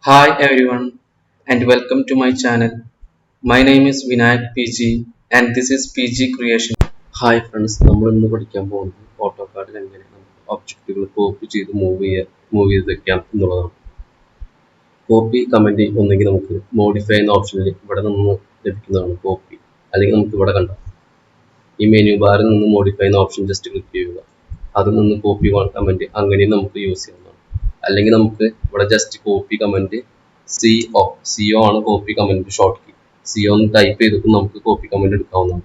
Hi everyone and welcome to my channel. My name is Vinayak PG and this is PG Creation. Hi friends, നമ്മൾ ഇന്ന് പഠിക്കാൻ പോകുന്നത് ഓട്ടോകാഡിൽ എങ്ങനെ നമുക്ക് ഒബ്ജക്റ്റുകൾ കോപ്പി ചെയ്ത് മൂവ് ചെയ്ത് വെക്കാം എന്നുള്ളതാണ്. കോപ്പി കമൻറ്റ് ഒന്നെങ്കിൽ നമുക്ക് മോഡിഫൈ എന്ന ഓപ്ഷനിൽ ഇവിടെ നിന്ന് ലഭിക്കുന്നതാണ് കോപ്പി. അല്ലെങ്കിൽ നമുക്ക് ഇവിടെ കണ്ട ഈ മെനു ബാറിൽ നിന്ന് മോഡിഫൈ എന്ന ഓപ്ഷൻ ജസ്റ്റ് ക്ലിക്ക് ചെയ്യുക. അതിൽ നിന്ന് കോപ്പി കമൻറ്റ് അങ്ങനെ നമുക്ക് യൂസ് ചെയ്യാവുന്നതാണ്. അല്ലെങ്കിൽ നമുക്ക് ഇവിടെ ജസ്റ്റ് കോപ്പി കമൻറ്റ് CO ആണ് copy command short key. CO എന്ന് ടൈപ്പ് ചെയ്തിട്ട് നമുക്ക് കോപ്പി കമൻറ്റ് എടുക്കാവുന്നതാണ്.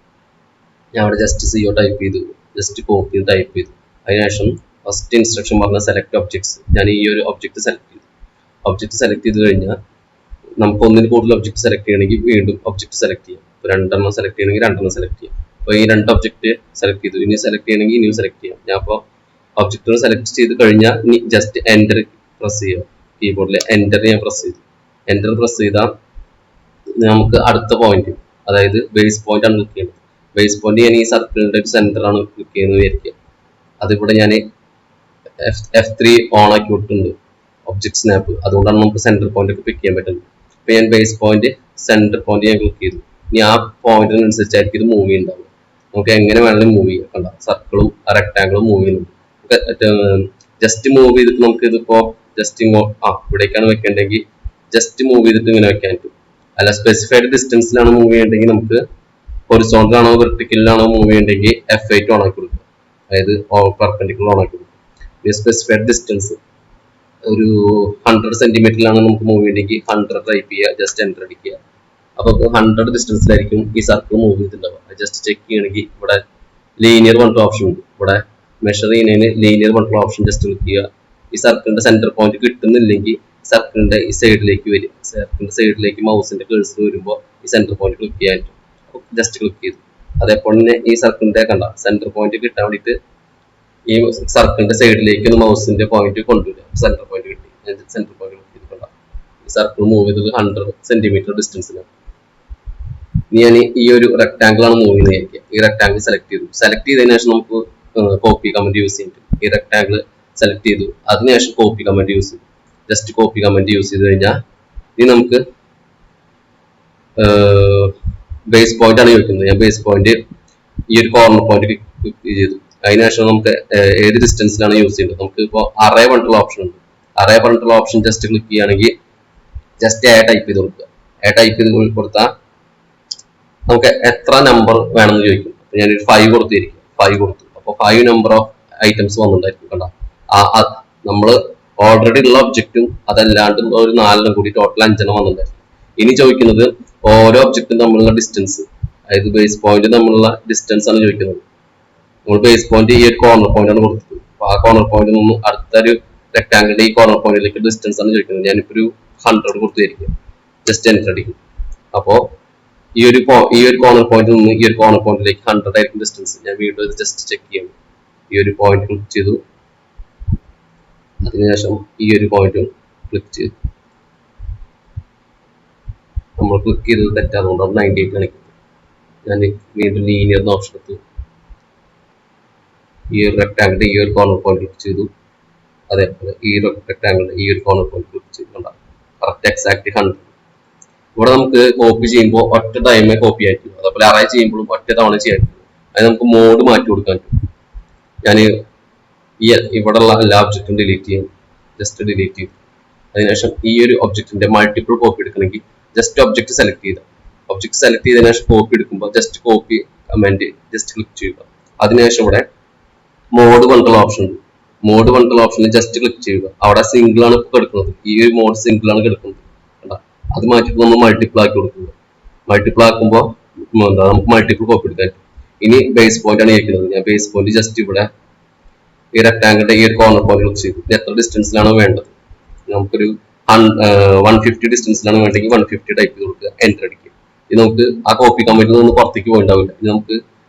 ഞാൻ അവിടെ ജസ്റ്റ് CO ടൈപ്പ് ചെയ്തു, ജസ്റ്റ് കോപ്പി ടൈപ്പ് ചെയ്തു. അതിനുശേഷം ഫസ്റ്റ് ഇൻസ്ട്രക്ഷൻ പറഞ്ഞ സെലക്ട് ഒബ്ജക്ട്സ്. ഞാൻ ഈ ഒരു ഒബ്ജക്റ്റ് സെലക്ട് ചെയ്തു. ഒബ്ജക്റ്റ് സെലക്ട് ചെയ്ത് കഴിഞ്ഞാൽ നമുക്ക് ഒന്നിന് കൂടുതൽ ഒബ്ജക്റ്റ് സെലക്ട് ചെയ്യണമെങ്കിൽ വീണ്ടും ഒബ്ജക്റ്റ് സെലക്ട് ചെയ്യാം. ഇപ്പോൾ രണ്ടെണ്ണം സെലക്ട് ചെയ്യണമെങ്കിൽ രണ്ടെണ്ണം സെലക്ട് ചെയ്യാം. അപ്പോൾ ഈ രണ്ട് ഒബ്ജക്റ്റ് സെലക്ട് ചെയ്തു. ഇനി സെലക്ട് ചെയ്യണമെങ്കിൽ ഇനിയും സെലക്ട് ചെയ്യാം. ഞാൻ അപ്പോൾ ഒബ്ജക്റ്റ് സെലക്ട് ചെയ്ത് കഴിഞ്ഞാൽ ഇനി ജസ്റ്റ് എൻ്റർ പ്രസ് ചെയ്യുക. കീബോർഡിൽ എൻ്റർ ഞാൻ പ്രസ് ചെയ്തു. എൻ്റർ പ്രസ് ചെയ്താൽ നമുക്ക് അടുത്ത പോയിന്റ്, അതായത് ബേസ് പോയിന്റ് ആണ് ക്ലിക്ക് ചെയ്യുന്നത്. ബേസ് പോയിന്റ് ഞാൻ ഈ സർക്കിളിന്റെ സെന്റർ ആണ് ക്ലിക്ക് ചെയ്യുന്നത് വിചാരിക്കുക. അതിവിടെ ഞാൻ F3 ഓൺ ആക്കി വിട്ടിട്ടുണ്ട് ഒബ്ജക്ട് സ്നാപ്പ്. അതുകൊണ്ടാണ് നമുക്ക് സെന്റർ പോയിന്റ് ഒക്കെ പിക്ക് ചെയ്യാൻ പറ്റുന്നത്. ഇപ്പൊ ഞാൻ ബേസ് പോയിന്റ് സെന്റർ പോയിന്റ് ഞാൻ ക്ലിക്ക് ചെയ്തു. ഇനി ആ പോയിന്റിനനുസരിച്ചായിരിക്കും ഇത് മൂവ് ചെയ്യുന്നുണ്ടാവും. നമുക്ക് എങ്ങനെ വേണമെങ്കിലും മൂവ് ചെയ്യാം. കണ്ട സർക്കിളും റെക്ടാങ്കിളും മൂവ് ചെയ്യുന്നുണ്ട്. ജസ്റ്റ് മൂവ് ചെയ്തിട്ട് നമുക്ക് ഇതിപ്പോ ജസ്റ്റ് ഇവിടേക്കാണ് വെക്കേണ്ടെങ്കിൽ ജസ്റ്റ് മൂവ് ചെയ്തിട്ട് ഇങ്ങനെ വെക്കാൻ പറ്റും. അല്ല സ്പെസിഫൈഡ് ഡിസ്റ്റൻസിലാണ് മൂവ് ചെയ്യേണ്ടെങ്കിൽ നമുക്ക് ഹൊറിസോണ്ടലാണോ വെർട്ടിക്കലിലാണോ മൂവ് ചെയ്യേണ്ടെങ്കിൽ F8 ഓൺ ആക്കി കൊടുക്കുക. അതായത് പെർപെൻഡിക്കുലർ ഓൺ ആക്കി കൊടുക്കുക. സ്പെസിഫൈഡ് ഡിസ്റ്റൻസ് ഒരു 100 സെന്റിമീറ്ററിലാണ് നമുക്ക് മൂവ് ചെയ്യേണ്ടെങ്കിൽ 100 ടൈപ്പ് ചെയ്യുക, ജസ്റ്റ് എൻ്റർ അടിക്കുക. അപ്പോൾ 100 ഡിസ്റ്റൻസിലായിരിക്കും ഈ സർക്കിൾ മൂവ് ചെയ്തിട്ടുണ്ടാവുക. ജസ്റ്റ് ചെക്ക് ചെയ്യണമെങ്കിൽ ഇവിടെ ലീനിയർ പറഞ്ഞിട്ട് ഓപ്ഷൻ ഉണ്ട്. ഇവിടെ മെഷർ ചെയ്യുന്നതിന് ലീനിയർ പറഞ്ഞിട്ടുള്ള ഓപ്ഷൻ ജസ്റ്റ് ക്ലിക്ക് ചെയ്യുക. ഈ സർക്കിളിന്റെ സെന്റർ പോയിന്റ് കിട്ടുന്നില്ലെങ്കിൽ സർക്കിളിന്റെ ഈ സൈഡിലേക്ക് വരിക. സർക്കിളിന്റെ സൈഡിലേക്ക് മൗസിന്റെ കേഴ്സർ വരുമ്പോൾ ഈ സെന്റർ പോയിന്റ് ക്ലിക്ക് ചെയ്യാൻ പറ്റും. ജസ്റ്റ് ക്ലിക്ക് ചെയ്തു. അതേപോലെ തന്നെ ഈ സർക്കിളിന്റെ കണ്ട സെന്റർ പോയിന്റ് കിട്ടാൻ വേണ്ടിയിട്ട് ഈ സർക്കിളിന്റെ സൈഡിലേക്ക് ഒന്ന് മൗസിന്റെ പോയിന്റ് കൊണ്ടുവരിക. സെന്റർ പോയിന്റ് കിട്ടി. സെന്റർ പോയിന്റ് ക്ലിക്ക് ചെയ്തിട്ടുണ്ട ഈ സർക്കിൾ മൂവ് ചെയ്തത് 100 സെന്റിമീറ്റർ ഡിസ്റ്റൻസിലാണ്. ഇനി ഞാൻ ഈ ഒരു റെക്ടാങ്കിൾ ആണ് മൂവ് ചെയ്യുന്നത്. ഈ റെക്ടാങ്കിൾ സെലക്ട് ചെയ്തു. സെലക്ട് ചെയ്തതിനു ശേഷം നമുക്ക് കോപ്പി കമന്റ് യൂസ് ചെയ്യാൻ പറ്റും. ഈ റെക്ടാങ്കിൾ സെലക്ട് ചെയ്തു. അതിനുശേഷം കോപ്പി കമന്റ് യൂസ് ചെയ്തു. ജസ്റ്റ് കോപ്പി കമന്റ് യൂസ് ചെയ്ത് കഴിഞ്ഞാൽ ഇനി നമുക്ക് ബേസ് പോയിന്റ് ആണ് ചോദിക്കുന്നത്. ഞാൻ ബേസ് പോയിന്റ് ഈ ഒരു കോർണർ പോയിന്റ് ക്ലിക്ക് ചെയ്തു. അതിനുശേഷം നമുക്ക് ഏത് ഡിസ്റ്റൻസിലാണ് യൂസ് ചെയ്യുന്നത്. നമുക്ക് ഇപ്പോൾ അറേ പറഞ്ഞിട്ടുള്ള ഓപ്ഷൻ ഉണ്ട്. അറേ പറഞ്ഞിട്ടുള്ള ഓപ്ഷൻ ജസ്റ്റ് ക്ലിക്ക് ചെയ്യുകയാണെങ്കിൽ ജസ്റ്റ് എ ടൈപ്പ് ചെയ്ത് കൊടുക്കുക. എ ടൈപ്പ് ചെയ്ത് കൊടുത്താൽ നമുക്ക് എത്ര നമ്പർ വേണമെന്ന് ചോദിക്കും. അപ്പോൾ ഞാനൊരു 5 കൊടുത്തിരിക്കും. 5 കൊടുത്തു. അപ്പോൾ 5 നമ്പർ ഓഫ് ഐറ്റംസ് വന്നിട്ടുണ്ടായിരിക്കും. കണ്ട നമ്മൾ ഓൾറെഡി ഉള്ള ഒബ്ജക്റ്റും അതല്ലാണ്ടും ഒരു 4 കൂടി ടോട്ടൽ 5 വന്നിട്ടുണ്ടായിരിക്കും. ഇനി ചോദിക്കുന്നത് ഓരോ ഒബ്ജക്റ്റും തമ്മിലുള്ള ഡിസ്റ്റൻസ്, അതായത് ബേസ് പോയിന്റ് തമ്മിലുള്ള ഡിസ്റ്റൻസ് ആണ് ചോദിക്കുന്നത്. നമ്മൾ ബേസ് പോയിന്റ് ഈ ഒരു കോർണർ പോയിന്റ് ആണ് കൊടുത്തത്. അപ്പോൾ ആ കോർണർ പോയിന്റിൽ നിന്ന് അടുത്തൊരു റെക്ടാങ്കിളിന്റെ ഈ കോർണർ പോയിന്റിലേക്ക് ഡിസ്റ്റൻസ് ആണ് ചോദിക്കുന്നത്. ഞാനിപ്പോൾ ഒരു 100 കൊടുത്തിരിക്കും. ജസ്റ്റ് എൻ്റർ അടിക്കും. അപ്പോൾ ഈ ഒരു കോർണർ പോയിന്റിൽ നിന്ന് ഈ ഒരു കോർണർ പോയിന്റിലേക്ക് 100 ആയിരിക്കും ഡിസ്റ്റൻസ്. ഞാൻ വീണ്ടും ജസ്റ്റ് ചെക്ക് ചെയ്യും. ഈ ഒരു പോയിന്റ് ക്ലിക്ക് ചെയ്തു. അതിനുശേഷം ഈ ഒരു പോയിന്റും ക്ലിക്ക് ചെയ്തു. നമ്മൾ ക്ലിക്ക് ചെയ്തത് തെറ്റാതുകൊണ്ടാണ് 98 കാണിക്കുന്നത്. ഞാൻ വീണ്ടും ലീനിയർ എന്ന ഓപ്ഷൻ എടുത്തു. ഈ ഒരു റെക്ടാങ്കിളിന്റെ ഈ ഒരു കോർണർ പോയിന്റ് ക്ലിക്ക് ചെയ്തു. അതേപോലെ ഈ റെക്ടാങ്കിളിന്റെ ഈ ഒരു കോർണർ പോയിന്റ് ക്ലിക്ക് ചെയ്തിട്ടുണ്ടാകും. Correct exact 100. ഇവിടെ നമുക്ക് കോപ്പി ചെയ്യുമ്പോൾ ഒറ്റ ടൈമേ കോപ്പി ആയിരിക്കും. അതേപോലെ അറേ ചെയ്യുമ്പോഴും ഒറ്റ തവണ ചെയ്യാൻ പറ്റും. അത് നമുക്ക് മോഡ് മാറ്റി കൊടുക്കാൻ പറ്റും. ഞാൻ ഈ ഇവിടെയുള്ള എല്ലാ ഒബ്ജക്റ്റും ഡിലീറ്റ് ചെയ്യും. ജസ്റ്റ് ഡിലീറ്റ് ചെയ്യും. അതിനുശേഷം ഈ ഒരു ഒബ്ജക്റ്റിന്റെ മൾട്ടിപ്പിൾ കോപ്പി എടുക്കണമെങ്കിൽ ജസ്റ്റ് ഒബ്ജക്റ്റ് സെലക്ട് ചെയ്ത ചെയ്തതിനു ശേഷം കോപ്പി എടുക്കുമ്പോൾ just copy command just click ചെയ്യുക. അതിനുശേഷം ഇവിടെ മോഡ് പറഞ്ഞിട്ടുള്ള ഓപ്ഷൻ ഉണ്ട്. മോഡ് പറഞ്ഞിട്ടുള്ള ഓപ്ഷനിൽ ജസ്റ്റ് ക്ലിക്ക് ചെയ്യുക. അവിടെ സിംഗിൾ ആണ് കിടക്കുന്നത്. ഈ ഒരു മോഡ് സിംഗിൾ ആണ് കിടക്കുന്നത്. അത് മാറ്റിയിട്ട് നമ്മൾ മൾട്ടിപ്പിൾ ആക്കി കൊടുക്കുക. മൾട്ടിപ്പിൾ ആക്കുമ്പോൾ നമുക്ക് മൾട്ടിപ്പിൾ കോപ്പി എടുക്കാൻ പറ്റും. ഇനി ബേസ് പോയിന്റ് ആണ് ഇരിക്കുന്നത്. ഞാൻ ബേസ് പോയിന്റ് ജസ്റ്റ് ഇവിടെ ഈ റെക്ടാങ്കിളിന്റെ ഈ ഒരു കോർണർ പോയിന്റ് ക്ലിക്ക് ചെയ്തു. എത്ര ഡിസ്റ്റൻസിലാണോ വേണ്ടത്, നമുക്കൊരു 150 ഡിസ്റ്റൻസിലാണ് വേണ്ടെങ്കിൽ 150 ടൈപ്പ് ചെയ്ത് കൊടുക്കുക. എൻ്റർ അടിക്കുക. ഇത് നമുക്ക് ആ കോപ്പി കമന്റിൽ നിന്ന് പുറത്തേക്ക് പോയിണ്ടാവില്ല. ഇത് നമുക്ക്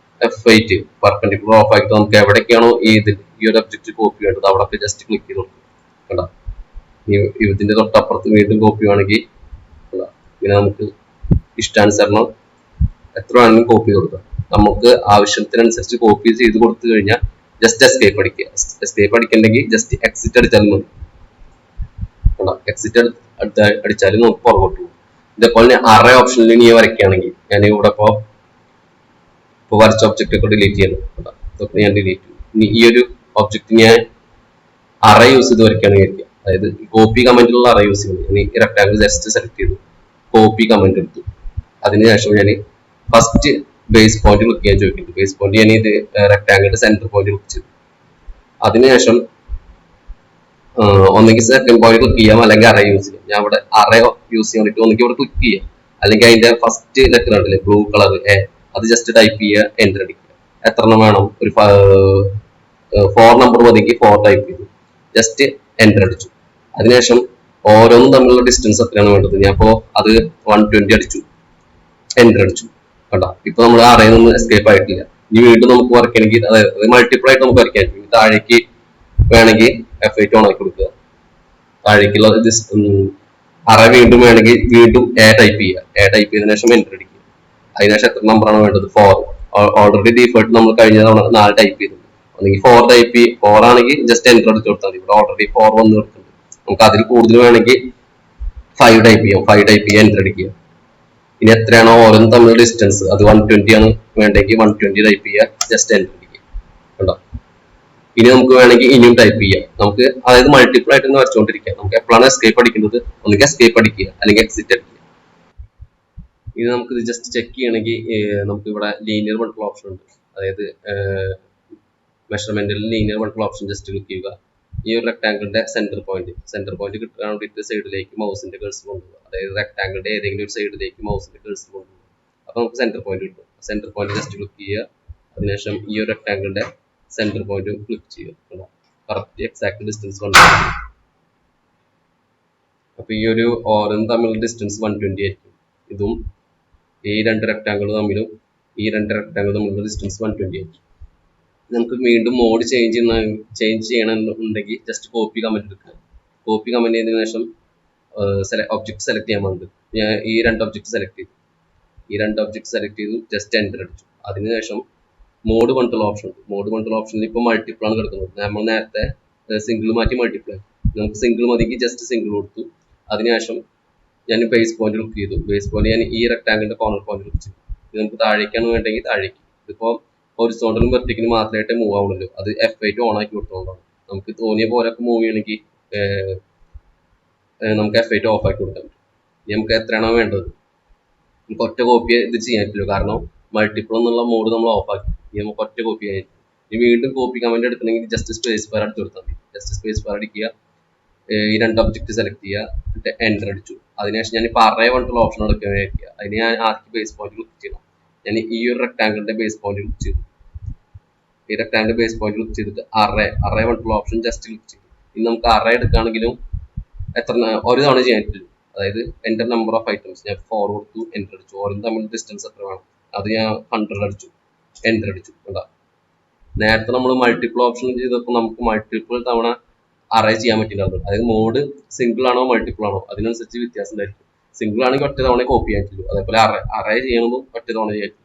F8 പെർപെൻഡിക്കുലർ ഓഫ് ആയിട്ട് നമുക്ക് എവിടേക്കാണോ ഈ ഒരു ഒബ്ജക്റ്റ് കോപ്പി വേണ്ടത് അവിടെ ജസ്റ്റ് ക്ലിക്ക് ചെയ്ത് കൊടുക്കുക. കണ്ടാ ഇതിന്റെ തൊട്ടപ്പുറത്ത് വീണ്ടും കോപ്പി വേണമെങ്കിൽ ഇങ്ങനെ നമുക്ക് ഇഷ്ടാനുസരണം എത്ര വേണമെങ്കിലും കോപ്പി ചെയ്ത് കൊടുക്കാം. നമുക്ക് ആവശ്യത്തിനനുസരിച്ച് കോപ്പി ചെയ്ത് കൊടുത്തു കഴിഞ്ഞാൽ ജസ്റ്റ് എസ്കേപ്പ് അടിക്കുക. എസ്കേപ്പ് അടിക്കണ്ടെങ്കിൽ ജസ്റ്റ് എക്സിറ്റ് അടിച്ചാൽ മതി. എക്സിറ്റ് അടിച്ചാലും നമുക്ക് പുറകോട്ട് പോകും. ഇതേപോലെ ഞാൻ അറേ ഓപ്ഷനിൽ ഇനി വരയ്ക്കുകയാണെങ്കിൽ ഞാൻ ഇവിടെ ഇപ്പോൾ വരച്ച ഒബ്ജക്റ്റ് ഒക്കെ ഡിലീറ്റ് ചെയ്യണം. ഇതൊക്കെ ഞാൻ ഡിലീറ്റ് ചെയ്യും. ഇനി ഈ ഒരു ഒബ്ജക്റ്റ് ഞാൻ അറേ യൂസ് ചെയ്ത് വരയ്ക്കുകയാണെങ്കിൽ അതായത് കോപ്പി കമന്റിലുള്ള അറേ യൂസ് ചെയ്യുന്നത് ഇനി റെക്ടാങ്കിൾ ജസ്റ്റ് സെലക്ട് ചെയ്തു കോപ്പി കമന്റ് എടുത്തു. അതിനുശേഷം ഞാൻ ഫസ്റ്റ് ബേസ് പോയിന്റ് ക്ലിക്ക് ചെയ്യാൻ ചോദിക്കുന്നത്. ബേസ് പോയിന്റ് ഞാൻ ഇത് റെക്ടാങ്കിളിന്റെ സെന്റർ പോയിന്റ് ക്ലിക്ക് ചെയ്തു. അതിനുശേഷം ഒന്നെങ്കിൽ സെക്കൻഡ് പോയിന്റ് ക്ലിക്ക് ചെയ്യാം അല്ലെങ്കിൽ അറേ യൂസ് ചെയ്യാം. ഞാൻ ഇവിടെ അറേ യൂസ് ചെയ്യാൻ വേണ്ടിയിട്ട് ഒന്നെങ്കിൽ ഇവിടെ ക്ലിക്ക് ചെയ്യാം അല്ലെങ്കിൽ അതിന്റെ ഫസ്റ്റ് ലെറ്റർ ഉണ്ടല്ലേ ബ്ലൂ കളർ അത് ജസ്റ്റ് ടൈപ്പ് ചെയ്യുക, എൻ്റർ അടിക്കുക. എത്ര എണ്ണം വേണം? ഒരു 4 നമ്പർ മതിക്ക് 4 ടൈപ്പ് ചെയ്തു, ജസ്റ്റ് എൻ്റർ അടിച്ചു. അതിനുശേഷം ഓരോന്നും തമ്മിലുള്ള ഡിസ്റ്റൻസ് എത്രയാണ് വേണ്ടത്? ഞാൻ ഇപ്പോൾ അത് 120 അടിച്ചു, എൻ്റർ അടിച്ചു. കണ്ടോ, ഇപ്പൊ നമ്മൾ അറയിൽ നിന്ന് എസ്കേപ്പ് ആയിട്ടില്ല. ഇനി വീണ്ടും നമുക്ക് വരയ്ക്കണമെങ്കിൽ അതായത് മൾട്ടിപ്പിൾ ആയിട്ട് നമുക്ക് വരയ്ക്കാൻ പറ്റും. താഴേക്ക് വേണമെങ്കിൽ F8 ഓൺ ആക്കി കൊടുക്കുക. താഴേക്കുള്ള അറ വീണ്ടും വേണമെങ്കിൽ വീണ്ടും ടൈപ്പ് ചെയ്യുക. ടൈപ്പ് ചെയ്തതിനു ശേഷം എൻ്റർ അടിക്കുക. അതിനുശേഷം എത്ര നമ്പറാണ് വേണ്ടത്? 4. ഓൾറെഡി ഡീഫോൾട്ട് നമ്മൾ കഴിഞ്ഞ തവണ 4 ടൈപ്പ് ചെയ്തു. അല്ലെങ്കിൽ 4 ആണെങ്കിൽ ജസ്റ്റ് എൻ്റർ അടിച്ചു കൊടുത്താൽ മതി. ഇവിടെ ഓൾറെഡി 4 വന്ന് കിടക്കുന്നുണ്ട്. നമുക്ക് അതിൽ കൂടുതൽ വേണമെങ്കിൽ 5 ടൈപ്പ് ചെയ്യാം. 5 ടൈപ്പ് ചെയ്യുക, എൻ്റർ അടിക്കുക. ഇനി എത്രയാണോ ഓരോന്നും തമ്മിൽ ഡിസ്റ്റൻസ് അത് 120 ആണ് വേണ്ടെങ്കിൽ 120 ടൈപ്പ് ചെയ്യുക, ജസ്റ്റ് എൻ്റർ അടിക്കുക. കണ്ടോ, ഇനി നമുക്ക് വേണമെങ്കിൽ ഇനിയും ടൈപ്പ് ചെയ്യാം. നമുക്ക് അതായത് മൾട്ടിപ്പിൾ ആയിട്ട് തന്നെ വരച്ചുകൊണ്ടിരിക്കുക. നമുക്ക് എപ്പോഴാണ് എസ്കേപ്പ് അടിക്കുന്നത് ഒന്നുകിൽ എസ്കേപ്പ് അടിക്കുക അല്ലെങ്കിൽ എക്സിറ്റ് അടിക്കുക. ഇനി നമുക്ക് ഇത് ജസ്റ്റ് ചെക്ക് ചെയ്യണമെങ്കിൽ നമുക്ക് ഇവിടെ ലീനിയർ മൾട്ടിപ്പിൾ ഓപ്ഷൻ ഉണ്ട്. അതായത് മെഷർമെന്റിൽ linear multiple option just click ചെയ്യുക. ഈ ഒരു റെക്ടാങ്കിളിന്റെ സെന്റർ പോയിന്റ് കിട്ടാൻ വേണ്ടിയിട്ട് സൈഡിലേക്ക് മൗസിന്റെ കേഴ്സർ കൊണ്ടുപോകുക. അതായത് റെക്ടാങ്കിളിന്റെ ഏതെങ്കിലും ഒരു സൈഡിലേക്ക് മൗസിന്റെ കേഴ്സർ കൊണ്ടുപോകുക. അപ്പൊ നമുക്ക് സെന്റർ പോയിന്റ് കിട്ടും. സെന്റർ പോയിന്റ് ജസ്റ്റ് ക്ലിക്ക് ചെയ്യുക. അതിനുശേഷം ഈ ഒരു റെക്ടാങ്കിളിന്റെ സെന്റർ പോയിന്റ് ക്ലിക്ക് ചെയ്യുക. കറക്റ്റ് എക്സാക്ട് ഡിസ്റ്റൻസ് കൊണ്ടുപോകും. അപ്പൊ ഈ ഒരു ഓരോന്നും തമ്മിലുള്ള ഡിസ്റ്റൻസ് 120 ആയിരിക്കും. ഇതും ഈ രണ്ട് റെക്ടാങ്കിൾ തമ്മിലും തമ്മിലുള്ള ഡിസ്റ്റൻസ് 120 ആയിരിക്കും. നമുക്ക് വീണ്ടും മോഡ് ചേഞ്ച് ചെയ്യണമെന്നുണ്ടെങ്കിൽ ജസ്റ്റ് കോപ്പി കമന്റ് എടുക്കുക. കോപ്പി കമന്റ് ചെയ്തതിനു ശേഷം ഒബ്ജക്ട് സെലക്ട് ചെയ്യാൻ വേണ്ടത് ഞാൻ ഈ രണ്ട് ഒബ്ജക്ട് സെലക്ട് ചെയ്തു, ജസ്റ്റ് എൻ്റർ അടിച്ചു. അതിനുശേഷം മോഡ് കൊണ്ടുള്ള ഓപ്ഷൻ ഉണ്ട്. മോഡ് കൊണ്ടുള്ള ഓപ്ഷനിൽ ഇപ്പോൾ മൾട്ടിപ്പിൾ ആണ് കിടക്കുന്നത്. നമ്മൾ നേരത്തെ സിംഗിൾ മാറ്റി മൾട്ടിപ്പിൾ ആയി. നമുക്ക് സിംഗിൾ മതിക്ക് ജസ്റ്റ് സിംഗിൾ കൊടുത്തു. അതിനുശേഷം ഞാൻ ബേസ് പോയിന്റ് ക്ലിക്ക് ചെയ്തു. ബേസ് പോയിന്റ് ഞാൻ ഈ റെക്ടാങ്കിളിന്റെ കോർണർ പോയിന്റ് ക്ലിക്ക് ചെയ്തു. ഇത് നമുക്ക് താഴേക്കാണ് വേണ്ടെങ്കിൽ താഴേക്ക്. ഇതിപ്പോൾ ഹൊറിസോണ്ടലും വെർട്ടിക്കലും മാത്രമായിട്ട് മൂവ് ആവുള്ളൂ. അത് F8 ഓൺ ആക്കി കൊടുത്തോണ്ടാണ്. നമുക്ക് തോന്നിയ പോലെയൊക്കെ മൂവ് ചെയ്യണമെങ്കിൽ നമുക്ക് F8 ഓഫ് ആക്കി കൊടുക്കാൻ പറ്റും. ഇനി നമുക്ക് എത്രയാണോ വേണ്ടത് നമുക്ക് ഒറ്റ കോപ്പി ഇത് ചെയ്യാൻ പറ്റില്ല. കാരണം മൾട്ടിപ്പിൾ എന്നുള്ള മോഡ് നമ്മൾ ഓഫ് ആക്കി. ഇനി നമുക്ക് ഒറ്റ കോപ്പി ചെയ്യാൻ പറ്റും. ഇനി വീണ്ടും കോപ്പി കമന്റ് എടുക്കണമെങ്കിൽ ജസ്റ്റ് സ്പേസ് ബാർ അടിച്ചു കൊടുത്താൽ മതി. ജസ്റ്റ് സ്പേസ് ബാർ അടിക്കുക. ഈ രണ്ട് ഒബ്ജക്ട് സെലക്ട് ചെയ്യുക, എന്നിട്ട് എൻ്റർ അടിച്ചു. അതിനുശേഷം ഞാൻ ഇപ്പോൾ അറേ കൊണ്ടുള്ള ഓപ്ഷൻ എടുക്കുകയായിരിക്കുക. അതിന് ഞാൻ ആദ്യം ബേസ് പോയിന്റ് ക്ലിക്ക് ചെയ്യണം. ഞാൻ ഈ ഒരു റെക്ടാങ്കിളിന്റെ ബേസ് പോയിന്റ് ക്ലിക്ക് ചെയ്തു. ഈ റെക്ടാങ്കിൾ ബേസ് പോയിന്റ് ക്ലിക്ക് ചെയ്തിട്ട് അറേ കൊണ്ടുള്ള ഓപ്ഷൻ ജസ്റ്റ് ക്ലിക്ക് ചെയ്തു. ഇനി നമുക്ക് അറേ എടുക്കുകയാണെങ്കിലും ഒരു തവണ ചെയ്യാൻ പറ്റില്ല. അതായത് എൻ്റെ നമ്പർ ഓഫ് ഐറ്റംസ് ഞാൻ 4 കൊടുത്തു, എൻ്റർ അടിച്ചു. ഓരോ തമ്മിൽ ഡിസ്റ്റൻസ് എത്ര വേണം അത് ഞാൻ 100 അടിച്ചു, എൻ്റർ അടിച്ചു. കണ്ടാ, നേരത്തെ നമ്മൾ മൾട്ടിപ്പിൾ ഓപ്ഷൻ ചെയ്തപ്പോൾ നമുക്ക് മൾട്ടിപ്പിൾ തവണ അറേ ചെയ്യാൻ പറ്റില്ലായിരുന്നു. അതായത് മോഡ് സിംഗിൾ ആണോ മൾട്ടിപ്പിൾ ആണോ അതിനനുസരിച്ച് വ്യത്യാസം ഉണ്ടായിരിക്കും. സിംഗിൾ ആണെങ്കിൽ ഒറ്റ തവണ കോപ്പി ചെയ്യാൻ പറ്റുള്ളൂ. അതേപോലെ അറേ ചെയ്യണമെന്നും ഒറ്റ തവണ ചെയ്യാൻ പറ്റും.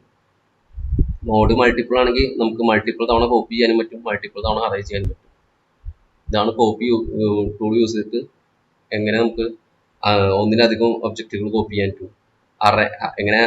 മോഡ് മൾട്ടിപ്പിൾ ആണെങ്കിൽ നമുക്ക് മൾട്ടിപ്പിൾ തവണ കോപ്പി ചെയ്യാനും പറ്റും, മൾട്ടിപ്പിൾ തവണ അറേ ചെയ്യാനും പറ്റും. ഇതാണ് കോപ്പി ടൂൾ യൂസ് ചെയ്തിട്ട് എങ്ങനെ നമുക്ക് ഒന്നിലധികം ഒബ്ജക്റ്റുകൾ കോപ്പി ചെയ്യാൻ പറ്റും. എങ്ങനെ